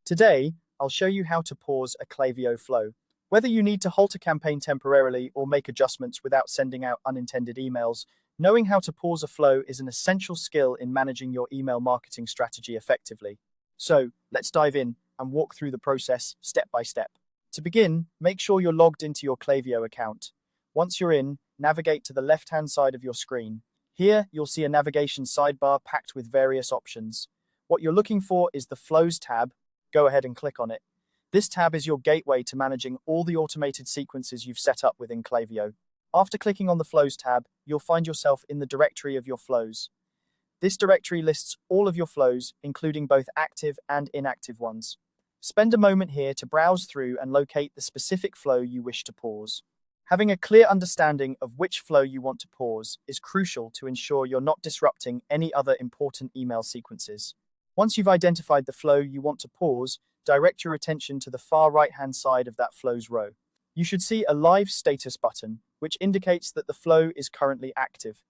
Today, I'll show you how to pause a Klaviyo flow. Whether you need to halt a campaign temporarily or make adjustments without sending out unintended emails, knowing how to pause a flow is an essential skill in managing your email marketing strategy effectively. So, let's dive in and walk through the process step by step. To begin, make sure you're logged into your Klaviyo account. Once you're in, navigate to the left-hand side of your screen. Here, you'll see a navigation sidebar packed with various options. What you're looking for is the Flows tab. Go ahead and click on it. This tab is your gateway to managing all the automated sequences you've set up within Klaviyo. After clicking on the Flows tab, you'll find yourself in the directory of your flows. This directory lists all of your flows, including both active and inactive ones. Spend a moment here to browse through and locate the specific flow you wish to pause. Having a clear understanding of which flow you want to pause is crucial to ensure you're not disrupting any other important email sequences. Once you've identified the flow you want to pause, direct your attention to the far right-hand side of that flows row. You should see a live status button, which indicates that the flow is currently active.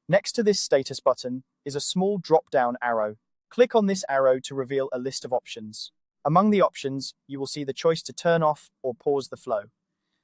Next to this status button is a small drop-down arrow. Click on this arrow to reveal a list of options. Among the options, you will see the choice to turn off or pause the flow.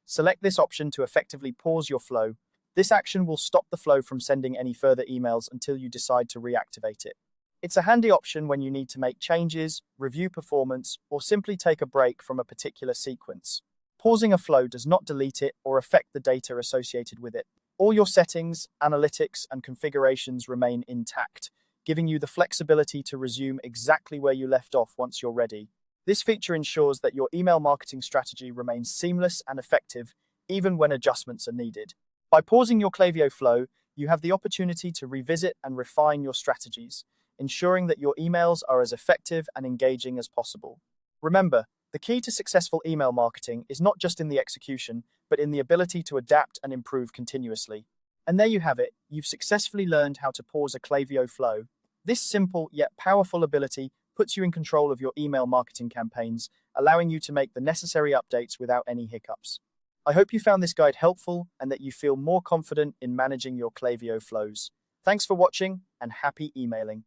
Select this option to effectively pause your flow. This action will stop the flow from sending any further emails until you decide to reactivate it. It's a handy option when you need to make changes, review performance, or simply take a break from a particular sequence. Pausing a flow does not delete it or affect the data associated with it. All your settings, analytics, and configurations remain intact, giving you the flexibility to resume exactly where you left off once you're ready. This feature ensures that your email marketing strategy remains seamless and effective, even when adjustments are needed. By pausing your Klaviyo flow, you have the opportunity to revisit and refine your strategies, ensuring that your emails are as effective and engaging as possible. Remember, the key to successful email marketing is not just in the execution, but in the ability to adapt and improve continuously. And there you have it, you've successfully learned how to pause a Klaviyo flow. This simple yet powerful ability puts you in control of your email marketing campaigns, allowing you to make the necessary updates without any hiccups. I hope you found this guide helpful and that you feel more confident in managing your Klaviyo flows. Thanks for watching and happy emailing.